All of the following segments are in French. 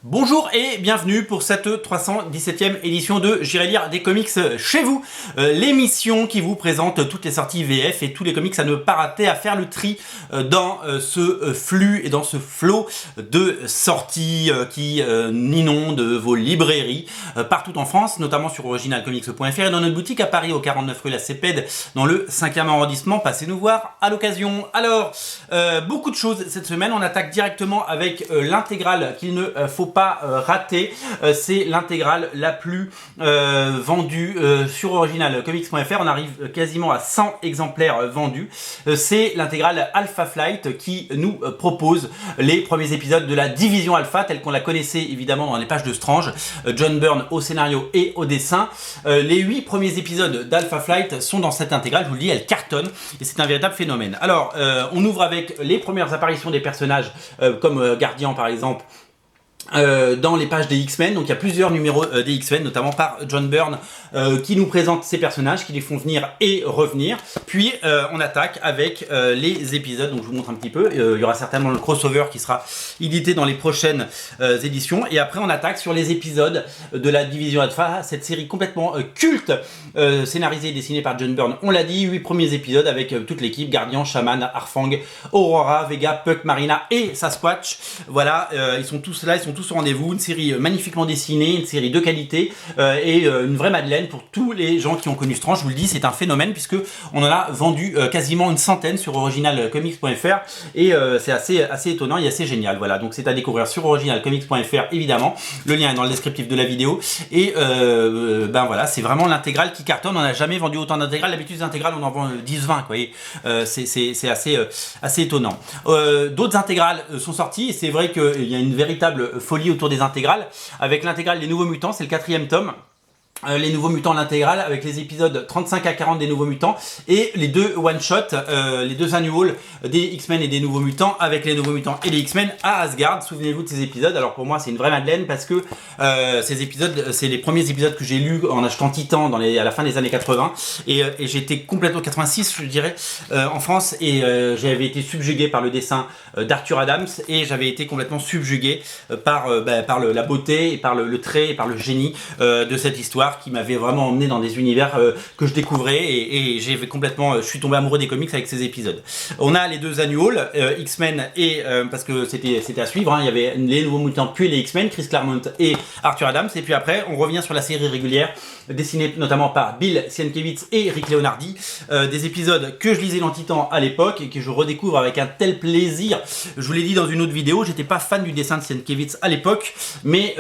Bonjour et bienvenue pour cette 317e édition de J'irai lire des comics chez vous, l'émission qui vous présente toutes les sorties VF et tous les comics à ne pas rater, à faire le tri dans ce flux et dans ce flot de sorties qui inondent vos librairies partout en France, notamment sur originalcomics.fr et dans notre boutique à Paris au 49 rue La Cépède dans le 5e arrondissement. Passez nous voir à l'occasion. Alors, beaucoup de choses cette semaine. On attaque directement avec l'intégrale qu'il ne faut pas rater. C'est l'intégrale la plus vendue sur originalcomics.fr. On arrive quasiment à 100 exemplaires vendus. C'est l'intégrale Alpha Flight qui nous propose les premiers épisodes de la division Alpha telle qu'on la connaissait évidemment dans les pages de Strange. John Byrne au scénario et au dessin. Les 8 premiers épisodes d'Alpha Flight sont dans cette intégrale. Je vous le dis, elle cartonne et c'est un véritable phénomène. Alors, on ouvre avec les premières apparitions des personnages comme Guardian par exemple. Dans les pages des X-Men, donc il y a plusieurs numéros des X-Men, notamment par John Byrne, qui nous présente ces personnages, qui les font venir et revenir. Puis on attaque avec les épisodes, donc je vous montre un petit peu. Il y aura certainement le crossover qui sera édité dans les prochaines éditions. Et après on attaque sur les épisodes de la Division Alpha, cette série complètement culte, scénarisée et dessinée par John Byrne. On l'a dit, 8 premiers épisodes avec toute l'équipe, Guardian, Shaman, Arfang, Aurora, Vega, Puck, Marina et Sasquatch. Voilà, ils sont tous là, ils sont tous au rendez-vous, une série magnifiquement dessinée, une série de qualité et une vraie madeleine pour tous les gens qui ont connu Strange. Je vous le dis, c'est un phénomène puisque on en a vendu quasiment une centaine sur originalcomics.fr et c'est assez étonnant et assez génial. Voilà, donc c'est à découvrir sur originalcomics.fr évidemment. Le lien est dans le descriptif de la vidéo et ben voilà, c'est vraiment l'intégrale qui cartonne. On n'a jamais vendu autant d'intégrales. D'habitude, les intégrales, on en vend 10-20 quoi. Et c'est assez étonnant. D'autres intégrales sont sorties et c'est vrai qu'il y a une véritable folie autour des intégrales. Avec l'intégrale des Nouveaux Mutants, c'est le 4e tome. Les Nouveaux Mutants l'intégrale avec les épisodes 35 à 40 des Nouveaux Mutants et les deux one-shot, les deux annuals des X-Men et des Nouveaux Mutants avec les Nouveaux Mutants et les X-Men à Asgard. Souvenez-vous de ces épisodes. Alors pour moi c'est une vraie madeleine parce que ces épisodes, c'est les premiers épisodes que j'ai lus en achetant Titan à la fin des années 80 et j'étais complètement 86 je dirais en France et j'avais été subjugué par le dessin d'Arthur Adams et j'avais été complètement subjugué par la beauté et par le trait et par le génie de cette histoire qui m'avait vraiment emmené dans des univers que je découvrais et je suis tombé amoureux des comics avec ces épisodes. On a les deux annuals, X-Men et parce que c'était à suivre, hein, il y avait les Nouveaux Mutants puis les X-Men, Chris Claremont et Arthur Adams et puis après on revient sur la série régulière dessinée notamment par Bill Sienkiewicz et Rick Leonardi, des épisodes que je lisais dans Titan à l'époque et que je redécouvre avec un tel plaisir. Je vous l'ai dit dans une autre vidéo, j'étais pas fan du dessin de Sienkiewicz à l'époque mais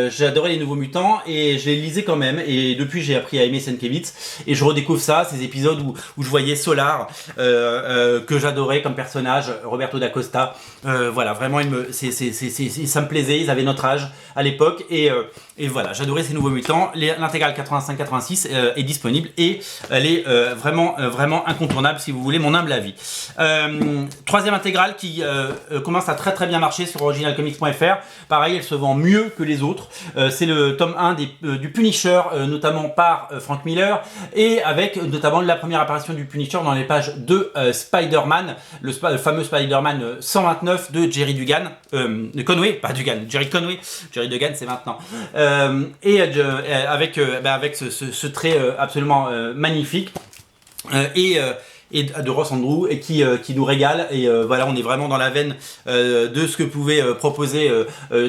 j'adorais les Nouveaux Mutants et je les lisais quand même. Et depuis j'ai appris à aimer Sienkiewicz et je redécouvre ça, ces épisodes où je voyais Solar que j'adorais comme personnage, Roberto da Costa, voilà vraiment ça me plaisait, ils avaient notre âge à l'époque et voilà, j'adorais ces Nouveaux Mutants. L'intégrale 85-86 est disponible et elle est vraiment incontournable si vous voulez mon humble avis. Troisième intégrale qui commence à très bien marcher sur originalcomics.fr. Pareil, elle se vend mieux que les autres. C'est le tome 1 du Punisher, notamment par Frank Miller et avec notamment la première apparition du Punisher dans les pages de Spider-Man, le fameux Spider-Man 129 de Jerry Dugan, Conway, pas Dugan, Jerry Conway, Jerry Dugan c'est maintenant, avec ce trait absolument magnifique et de Ross Andru et qui nous régale et voilà, on est vraiment dans la veine de ce que pouvait proposer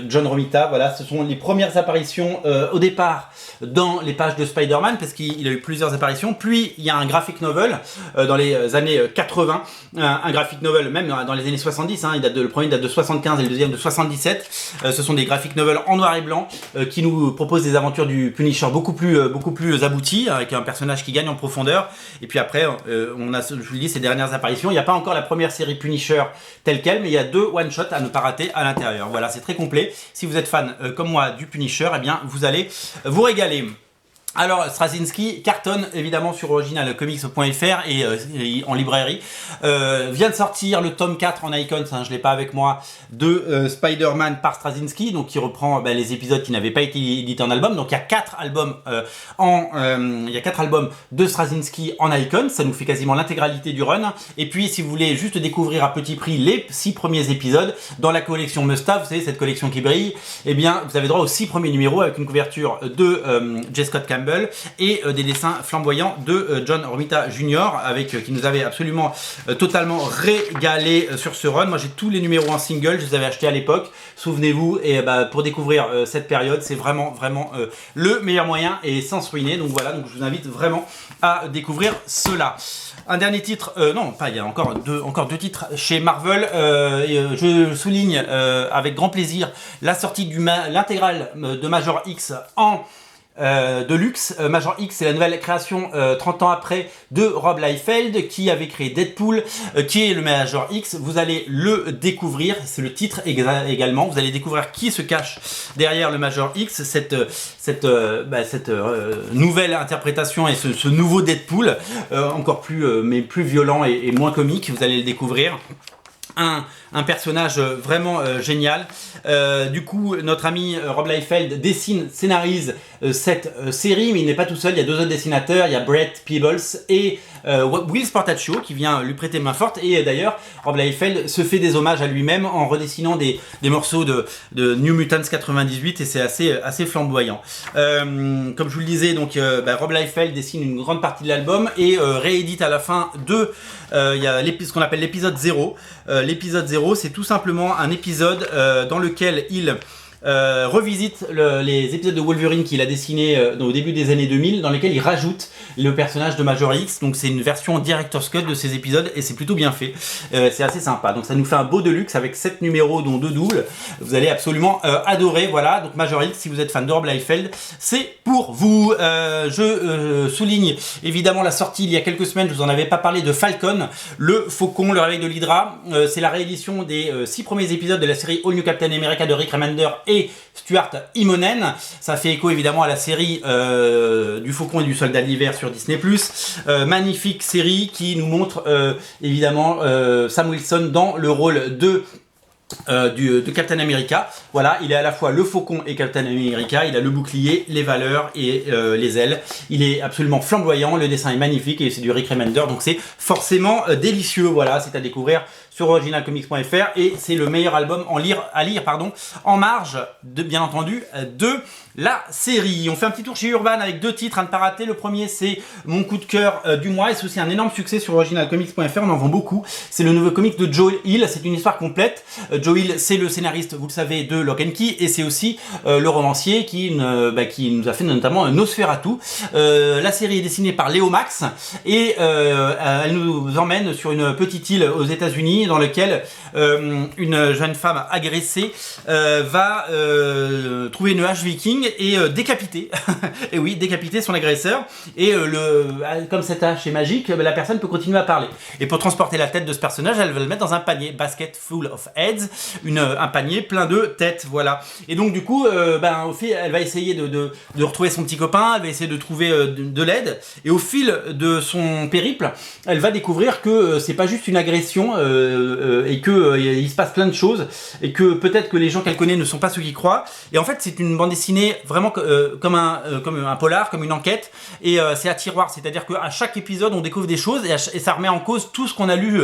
John Romita. Voilà, ce sont les premières apparitions au départ dans les pages de Spider-Man parce qu'il a eu plusieurs apparitions, puis il y a un graphic novel dans les années 80, un graphic novel même dans les années 70, hein, le premier date de 75 et le deuxième de 77. Ce sont des graphic novels en noir et blanc qui nous proposent des aventures du Punisher beaucoup plus abouties avec un personnage qui gagne en profondeur et puis après on a, je vous le dis, ces dernières apparitions. Il n'y a pas encore la première série Punisher telle quelle, mais il y a 2 one-shots à ne pas rater à l'intérieur. Voilà, c'est très complet. Si vous êtes fan comme moi du Punisher, eh bien vous allez vous régaler. Alors, Straczynski cartonne évidemment sur originalcomics.fr et en librairie. Vient de sortir le tome 4 en Icons, hein, je l'ai pas avec moi, de Spider-Man par Straczynski, donc qui reprend les épisodes qui n'avaient pas été édités en album. Donc il y a 4 albums de Straczynski en Icons, ça nous fait quasiment l'intégralité du run. Et puis si vous voulez juste découvrir à petit prix les 6 premiers épisodes dans la collection Must-Have, vous savez cette collection qui brille, eh bien vous avez droit aux 6 premiers numéros avec une couverture de J. Scott Campbell et des dessins flamboyants de John Romita Jr. Qui nous avait absolument totalement régalé sur ce run. Moi j'ai tous les numéros en single, je les avais achetés à l'époque, souvenez-vous, et pour découvrir cette période, c'est vraiment le meilleur moyen et sans se ruiner. Donc voilà, donc je vous invite vraiment à découvrir cela. Un dernier titre, non, pas, il y a encore deux titres chez Marvel. Je souligne avec grand plaisir la sortie de l'intégrale de Major X en Deluxe. Major X, c'est la nouvelle création 30 ans après de Rob Liefeld qui avait créé Deadpool, qui est le Major X. Vous allez le découvrir, c'est le titre également. Vous allez découvrir qui se cache derrière le Major X, cette nouvelle interprétation et ce nouveau Deadpool, encore plus violent et moins comique. Vous allez le découvrir. Un personnage vraiment génial. Du coup, notre ami Rob Liefeld scénarise cette série, mais il n'est pas tout seul. Il y a 2 autres dessinateurs. Il y a Brett Peebles et Will Sportacio qui vient lui prêter main forte. Et d'ailleurs, Rob Liefeld se fait des hommages à lui-même en redessinant des morceaux de New Mutants 98 et c'est assez flamboyant. Comme je vous le disais, donc Rob Liefeld dessine une grande partie de l'album et réédite à la fin il y a ce qu'on appelle l'épisode 0. L'épisode 0, c'est tout simplement un épisode dans lequel il revisite les épisodes de Wolverine qu'il a dessinés au début des années 2000, dans lesquels il rajoute le personnage de Major X. Donc c'est une version Director's Cut de ces épisodes et c'est plutôt bien fait. C'est assez sympa. Donc ça nous fait un beau deluxe avec 7 numéros dont 2 doubles. Vous allez absolument adorer. Voilà, donc Major X, si vous êtes fan de Rob Liefeld, c'est pour vous. Je souligne évidemment la sortie il y a quelques semaines, je vous en avais pas parlé, de Falcon, le Faucon, le réveil de l'Hydra. C'est la réédition des 6 premiers épisodes de la série All New Captain America de Rick Remender et Stuart Immonen. Ça fait écho évidemment à la série du Faucon et du Soldat de l'Hiver sur Disney+. Magnifique série qui nous montre évidemment Sam Wilson dans le rôle de Captain America. Voilà, il est à la fois le Faucon et Captain America. Il a le bouclier, les valeurs et les ailes. Il est absolument flamboyant, le dessin est magnifique et c'est du Rick Remender, donc c'est forcément délicieux. Voilà, c'est à découvrir sur originalcomics.fr et c'est le meilleur album à lire en marge bien entendu de la série. On fait un petit tour chez Urban avec 2 titres à ne pas rater. Le premier, c'est mon coup de cœur du mois et c'est aussi un énorme succès sur originalcomics.fr. On en vend beaucoup. C'est le nouveau comic de Joe Hill. C'est une histoire complète. Joe Hill, c'est le scénariste, vous le savez, de Lock and Key et c'est aussi le romancier qui nous a fait notamment Nosferatu. La série est dessinée par Léo Max et elle nous emmène sur une petite île aux États-Unis dans laquelle une jeune femme agressée va trouver une hache viking et décapiter et oui, décapiter son agresseur et comme cette hache est magique, la personne peut continuer à parler et pour transporter la tête de ce personnage, elle va le mettre dans un panier, basket full of heads, un panier plein de têtes, voilà. Et donc du coup au fil, elle va essayer de retrouver son petit copain, elle va essayer de trouver de l'aide et au fil de son périple, elle va découvrir que c'est pas juste une agression et que il se passe plein de choses et que peut-être que les gens qu'elle connaît ne sont pas ceux qui croient. Et en fait, c'est une bande dessinée vraiment comme un polar, comme une enquête. Et c'est à tiroir, c'est-à-dire qu'à chaque épisode, on découvre des choses et ça remet en cause tout ce qu'on a lu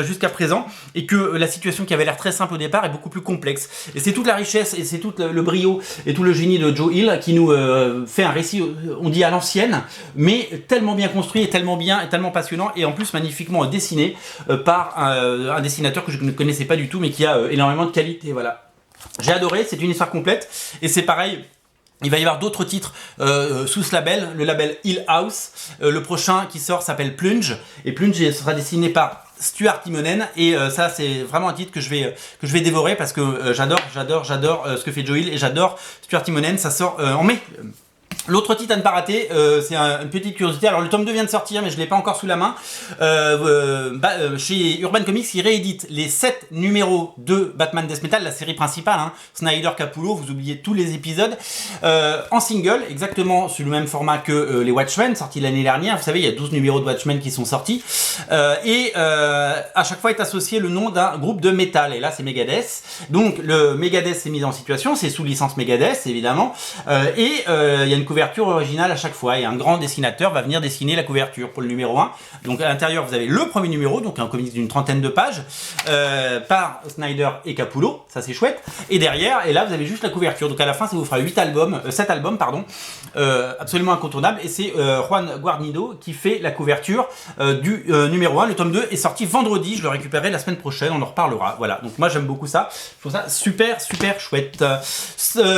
jusqu'à présent et que la situation qui avait l'air très simple au départ est beaucoup plus complexe. Et c'est toute la richesse et c'est tout le brio et tout le génie de Joe Hill qui nous fait un récit, on dit à l'ancienne, mais tellement bien construit et tellement bien et tellement passionnant et en plus magnifiquement dessiné par un dessinateur que je ne connaissais pas du tout mais qui a énormément de qualité. Voilà. J'ai adoré, c'est une histoire complète et c'est pareil. Il va y avoir d'autres titres sous ce label, le label Hill House. Le prochain qui sort s'appelle Plunge et Plunge sera dessiné par Stuart Immonen et ça c'est vraiment un titre que je vais dévorer parce que j'adore ce que fait Joe Hill et j'adore Stuart Immonen. Ça sort en mai. L'autre titre à ne pas rater, c'est une petite curiosité. Alors le tome 2 vient de sortir, mais je ne l'ai pas encore sous la main. Chez Urban Comics, ils rééditent les 7 numéros de Batman Death Metal, la série principale, hein, Snyder, Capullo, vous oubliez tous les épisodes, en single, exactement sur le même format que les Watchmen, sortis l'année dernière. Vous savez, il y a 12 numéros de Watchmen qui sont sortis. À chaque fois est associé le nom d'un groupe de métal. Et là, c'est Megadeth. Donc le Megadeth s'est mis en situation, c'est sous licence Megadeth, évidemment. Il y a une couverture originale à chaque fois et un grand dessinateur va venir dessiner la couverture pour le numéro 1. Donc à l'intérieur vous avez le premier numéro, donc un comics d'une trentaine de pages par Snyder et Capullo, ça c'est chouette, et derrière, et là vous avez juste la couverture, donc à la fin ça vous fera 7 albums pardon, absolument incontournables, et c'est Juan Guarnido qui fait la couverture du numéro 1. Le tome 2 est sorti vendredi, je le récupérerai la semaine prochaine, on en reparlera. Voilà, donc moi j'aime beaucoup ça, je trouve ça super chouette.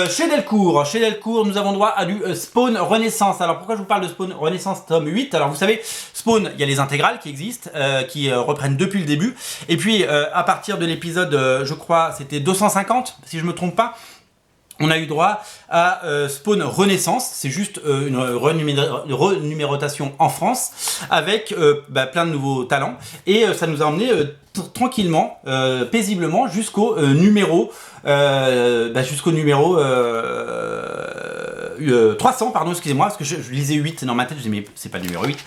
Chez Delcourt, nous avons droit à du Spawn Renaissance. Alors pourquoi je vous parle de Spawn Renaissance tome 8? Alors vous savez, Spawn, il y a les intégrales qui existent, qui reprennent depuis le début, et puis à partir de l'épisode, je crois, c'était 250, si je me trompe pas, on a eu droit à Spawn Renaissance, c'est juste une renumérotation en France, avec plein de nouveaux talents, et ça nous a emmené tranquillement, paisiblement, jusqu'au numéro 300, pardon, excusez-moi, parce que je lisais 8 dans ma tête, je disais mais c'est pas le numéro 8.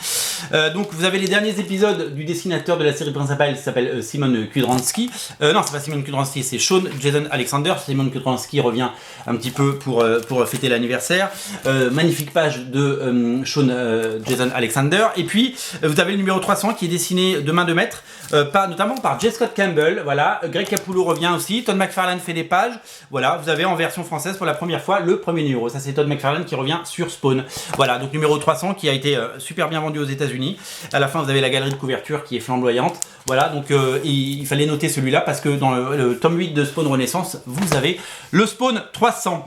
Donc vous avez les derniers épisodes du dessinateur de la série principale qui s'appelle Simon Kudranski. Non, c'est pas Simon Kudranski, c'est Sean Jason Alexander. Simon Kudranski revient un petit peu pour fêter l'anniversaire. Magnifique page de Sean Jason Alexander. Et puis vous avez le numéro 300 qui est dessiné de main de maître, notamment par J. Scott Campbell. Voilà, Greg Capullo revient aussi. Todd McFarlane fait des pages. Voilà, vous avez en version française pour la première fois le premier numéro. Ça c'est Todd McFarlane qui revient sur Spawn. Voilà, donc numéro 300 qui a été super bien vendu aux États-Unis. À la fin, vous avez la galerie de couverture qui est flamboyante. Voilà, donc il fallait noter celui-là parce que dans le tome 8 de Spawn Renaissance, vous avez le Spawn 300.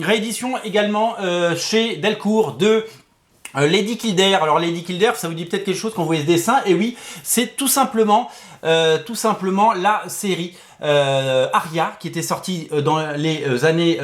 Réédition également chez Delcourt de Lady Kildare. Alors Lady Kildare, ça vous dit peut-être quelque chose quand vous voyez ce dessin. Et oui, c'est tout simplement la série Arya qui était sortie dans les années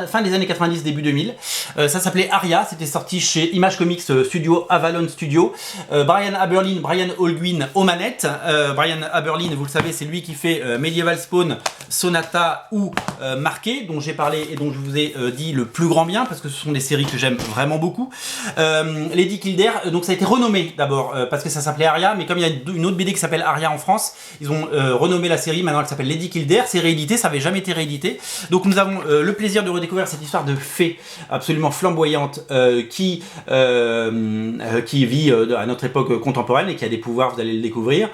fin des années 90, début 2000. Ça s'appelait Arya, c'était sorti chez Image Comics Studio, Avalon Studio. Brian Aberlin, Brian Holguin aux manettes. Brian Aberlin, vous le savez, c'est lui qui fait Medieval Spawn, Sonata ou Marqué, dont j'ai parlé et dont je vous ai dit le plus grand bien parce que ce sont des séries que j'aime vraiment beaucoup. Lady Kildare, donc ça a été renommé d'abord parce que ça s'appelait Arya, mais comme il y a une autre BD qui s'appelle Arya en France, ils ont renommé la série, maintenant elle s'appelle Lady Kildare, c'est réédité, ça n'avait jamais été réédité. Donc nous avons le plaisir de redécouvrir cette histoire de fée absolument flamboyante qui vit à notre époque contemporaine et qui a des pouvoirs, vous allez le découvrir.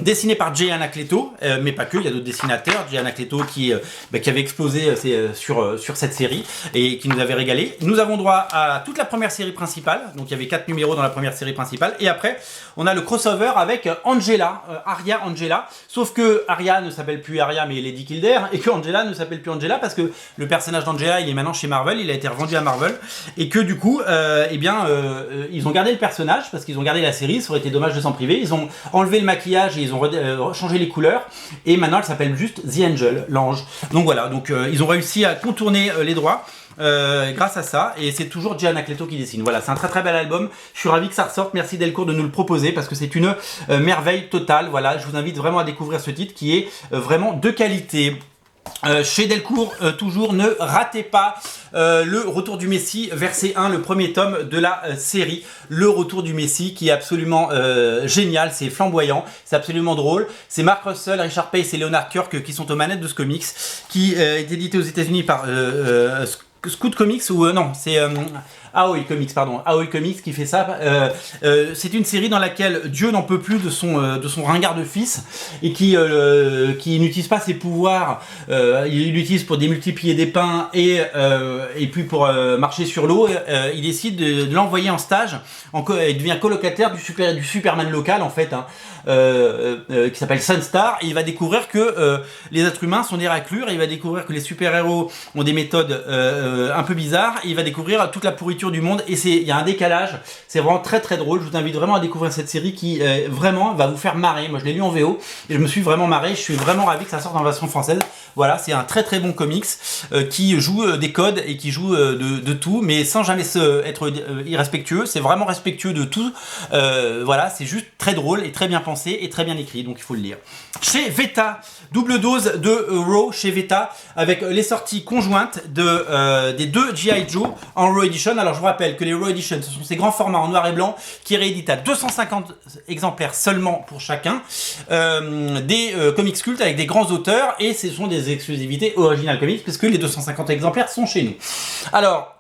Dessiné par Jay Anacleto, mais pas que, il y a d'autres dessinateurs. Jay Anacleto qui avait explosé sur cette série et qui nous avait régalé. Nous avons droit à toute la première série principale, donc il y avait 4 numéros dans la première série principale, et après on a le crossover avec Angela, Arya Angela, sauf que Arya ne s'appelle plus Arya mais Lady Kildare, et que Angela ne s'appelle plus Angela parce que le personnage d'Angela il est maintenant chez Marvel, il a été revendu à Marvel, et que du coup ils ont gardé le personnage parce qu'ils ont gardé la série, ça aurait été dommage de s'en priver, ils ont enlevé le maquillage et ils ont changé les couleurs, et maintenant elle s'appelle juste The Angel, l'ange. Donc voilà, donc ils ont réussi à contourner les droits grâce à ça, et c'est toujours Jay Anacleto qui dessine. Voilà, c'est un très bel album, je suis ravi que ça ressorte, merci Delcourt de nous le proposer parce que c'est une merveille totale. Voilà, je vous invite vraiment à découvrir ce titre qui est vraiment de qualité. Chez Delcourt, toujours, ne ratez pas le Retour du Messie, verset 1, le premier tome de la série. Le Retour du Messie qui est absolument génial, c'est flamboyant, c'est absolument drôle. C'est Mark Russell, Richard Pace et Leonard Kirk qui sont aux manettes de ce comics, qui est édité aux États-Unis par Scoot Comics, ou non, c'est Aoi Comics, pardon, Aoi Comics qui fait ça. C'est une série dans laquelle Dieu n'en peut plus de son ringard de fils et qui n'utilise pas ses pouvoirs. Il l'utilise pour démultiplier des pains et puis pour marcher sur l'eau. Il décide de l'envoyer en stage. Il devient colocataire du Superman local en fait, hein, qui s'appelle Sunstar, et il va découvrir que les êtres humains sont des raclures, et il va découvrir que les super-héros ont des méthodes un peu bizarres, et il va découvrir toute la pourriture du monde, et il y a un décalage, c'est vraiment très drôle. Je vous invite vraiment à découvrir cette série qui vraiment va vous faire marrer. Moi je l'ai lu en VO et je me suis vraiment marré, je suis vraiment ravi que ça sorte en version française Voilà, c'est un très très bon comics qui joue des codes et qui joue de tout, mais sans jamais être irrespectueux. C'est vraiment respectueux de tout. Voilà, c'est juste très drôle et très bien pensé et très bien écrit, donc il faut le lire. Chez Veta, double dose de Raw chez Veta avec les sorties conjointes des deux G.I. Joe en Raw Edition. Alors je vous rappelle que les Raw Edition, ce sont ces grands formats en noir et blanc qui rééditent à 250 exemplaires seulement pour chacun, des comics cultes avec des grands auteurs, et ce sont des exclusivités Original Comics puisque les 250 exemplaires sont chez nous. Alors,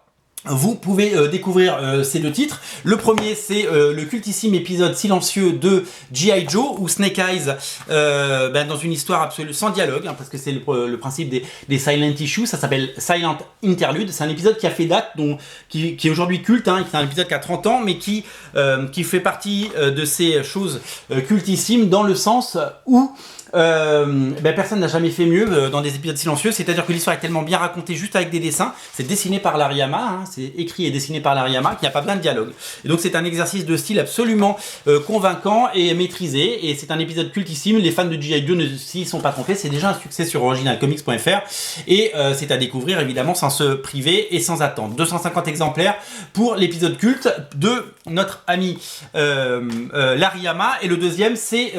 vous pouvez découvrir ces deux titres. Le premier, c'est le cultissime épisode silencieux de G.I. Joe, où Snake Eyes, dans une histoire absolue, sans dialogue, hein, parce que c'est le principe des Silent Issues, ça s'appelle Silent Interlude. C'est un épisode qui a fait date, qui est aujourd'hui culte, hein, c'est un épisode qui a 30 ans, mais qui fait partie de ces choses cultissimes, dans le sens où personne n'a jamais fait mieux dans des épisodes silencieux, c'est-à-dire que l'histoire est tellement bien racontée juste avec des dessins, c'est dessiné par Lariyama, hein, c'est écrit et dessiné par Lariyama, qu'il n'y a pas besoin de dialogue. Et donc c'est un exercice de style absolument convaincant et maîtrisé, et c'est un épisode cultissime. Les fans de G.I. Joe ne s'y sont pas trompés, c'est déjà un succès sur originalcomics.fr, et c'est à découvrir évidemment sans se priver et sans attendre. 250 exemplaires pour l'épisode culte de notre ami Lariyama, et le deuxième c'est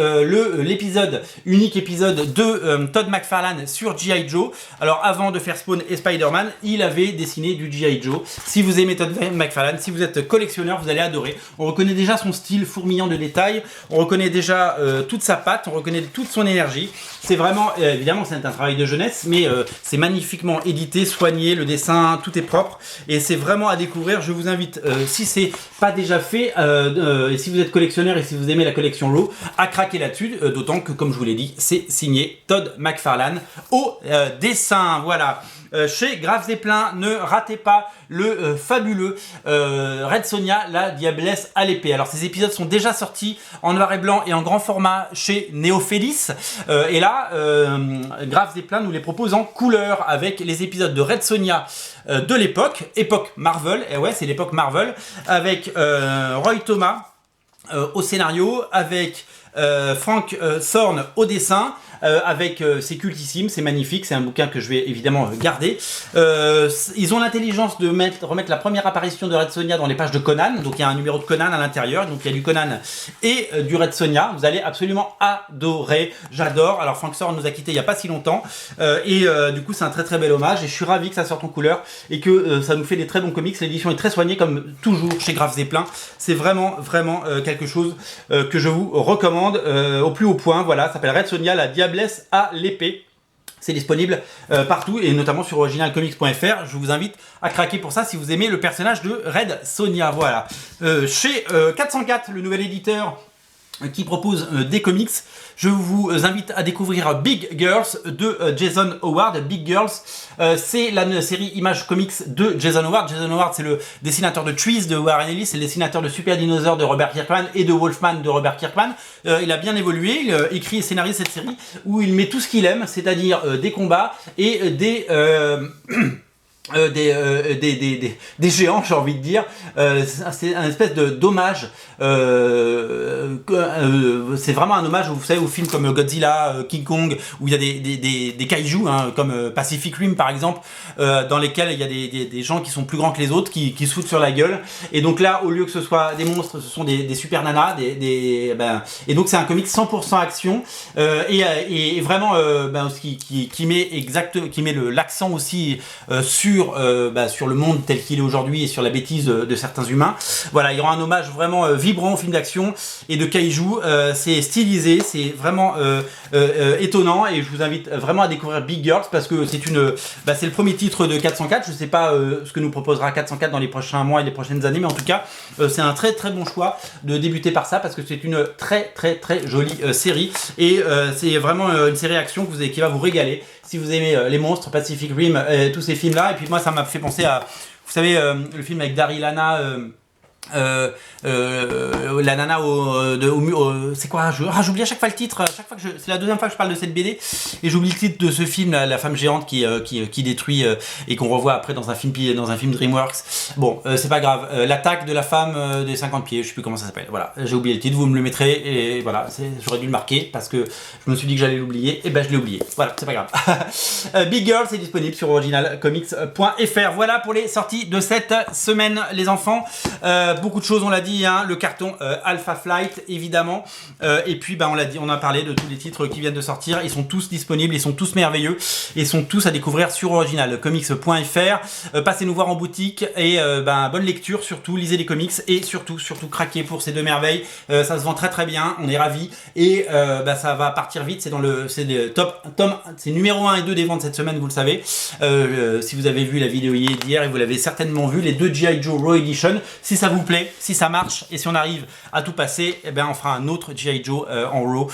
l'épisode unique épisode de Todd McFarlane sur G.I. Joe. Alors avant de faire Spawn et Spider-Man, il avait dessiné du G.I. Joe. Si vous aimez Todd McFarlane, si vous êtes collectionneur, vous allez adorer. On reconnaît déjà son style fourmillant de détails, on reconnaît déjà toute sa patte, on reconnaît toute son énergie. C'est vraiment, évidemment c'est un travail de jeunesse, mais c'est magnifiquement édité, soigné, le dessin, tout est propre, et c'est vraiment à découvrir. Je vous invite, si c'est pas déjà fait, et si vous êtes collectionneur et si vous aimez la collection Raw, à craquer là-dessus, d'autant que, comme je vous l'ai dit, c'est signé Todd McFarlane au dessin. Voilà. Chez Graves et Plein, ne ratez pas le fabuleux Red Sonja, la diablesse à l'épée. Alors ces épisodes sont déjà sortis en noir et blanc et en grand format chez Néophélis, et là Graves et Plein nous les propose en couleur avec les épisodes de Red Sonja de l'époque Marvel, et ouais c'est l'époque Marvel, avec Roy Thomas au scénario, avec Frank Thorne au dessin, avec c'est cultissime, c'est magnifique, c'est un bouquin que je vais évidemment garder. Ils ont l'intelligence de remettre la première apparition de Red Sonja dans les pages de Conan, donc il y a un numéro de Conan à l'intérieur, donc il y a du Conan et du Red Sonja. Vous allez absolument adorer, j'adore. Alors Frank Thorne nous a quittés il n'y a pas si longtemps, et du coup c'est un très très bel hommage, et je suis ravi que ça sorte en couleur et que ça nous fait des très bons comics. L'édition est très soignée comme toujours chez Graves et Plein, c'est vraiment quelque chose que je vous recommande au plus haut point. Voilà, ça s'appelle Red Sonja, la diablesse à l'épée. C'est disponible partout, et notamment sur originalcomics.fr. Je vous invite à craquer pour ça si vous aimez le personnage de Red Sonja. Voilà. Chez 404, le nouvel éditeur qui propose des comics, je vous invite à découvrir Big Girls de Jason Howard. Big Girls, c'est la série Image Comics de Jason Howard. Jason Howard, c'est le dessinateur de Trees de Warren Ellis, c'est le dessinateur de Super Dinosaur de Robert Kirkman et de Wolfman de Robert Kirkman. Il a bien évolué, il écrit et scénarise cette série où il met tout ce qu'il aime, c'est-à-dire des combats et des géants, j'ai envie de dire. C'est un espèce de d'hommage. C'est vraiment un hommage, vous savez, aux films comme Godzilla, King Kong, où il y a des kaiju, hein, comme Pacific Rim par exemple, dans lesquels il y a des gens qui sont plus grands que les autres, qui se foutent sur la gueule. Et donc là, au lieu que ce soit des monstres, ce sont des super nanas, et donc c'est un comic 100% action, et vraiment qui met l'accent aussi sur le monde tel qu'il est aujourd'hui et sur la bêtise de certains humains. Voilà, il y aura un hommage vraiment vibrant au film d'action et de kaiju. C'est stylisé, c'est vraiment étonnant, et je vous invite vraiment à découvrir Big Girls parce que c'est le premier titre de 404. Je sais pas ce que nous proposera 404 dans les prochains mois et les prochaines années, mais en tout cas c'est un très très bon choix de débuter par ça parce que c'est une très très très jolie série, et c'est vraiment une série action qui va vous régaler si vous aimez les monstres, Pacific Rim, tous ces films là. Et puis moi ça m'a fait penser à, vous savez, le film avec Daryl Hannah, la nana c'est quoi, j'oublie à chaque fois le titre, c'est la deuxième fois que je parle de cette BD et j'oublie le titre de ce film, la femme géante qui détruit et qu'on revoit après dans un film DreamWorks. Bon, c'est pas grave, l'attaque de la femme des 50 pieds, je sais plus comment ça s'appelle, voilà, j'ai oublié le titre, vous me le mettrez et voilà, j'aurais dû le marquer parce que je me suis dit que j'allais l'oublier et ben je l'ai oublié, voilà, c'est pas grave. Big Girl, c'est disponible sur originalcomics.fr. Voilà pour les sorties de cette semaine, les enfants. Beaucoup de choses, on l'a dit, hein, le carton Alpha Flight évidemment, et puis bah, on a parlé de tous les titres qui viennent de sortir, ils sont tous disponibles, ils sont tous merveilleux, ils sont tous à découvrir sur originalcomics.fr. Passez nous voir en boutique et bonne lecture, surtout lisez les comics et surtout craquez pour ces deux merveilles, ça se vend très bien, on est ravis et ça va partir vite, c'est numéro 1 et 2 des ventes cette semaine, vous le savez. Si vous avez vu la vidéo d'hier et vous l'avez certainement vu, les deux G.I. Joe Raw Edition, si ça vous plaît, si ça marche et si on arrive à tout passer, eh ben on fera un autre G.I. Joe en Raw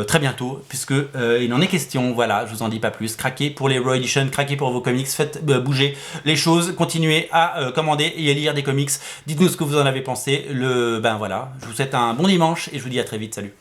très bientôt, puisque il en est question. Voilà, je vous en dis pas plus. Craquez pour les Raw Edition, craquez pour vos comics, faites bouger les choses, continuez à commander et à lire des comics. Dites-nous ce que vous en avez pensé. Voilà, je vous souhaite un bon dimanche et je vous dis à très vite. Salut.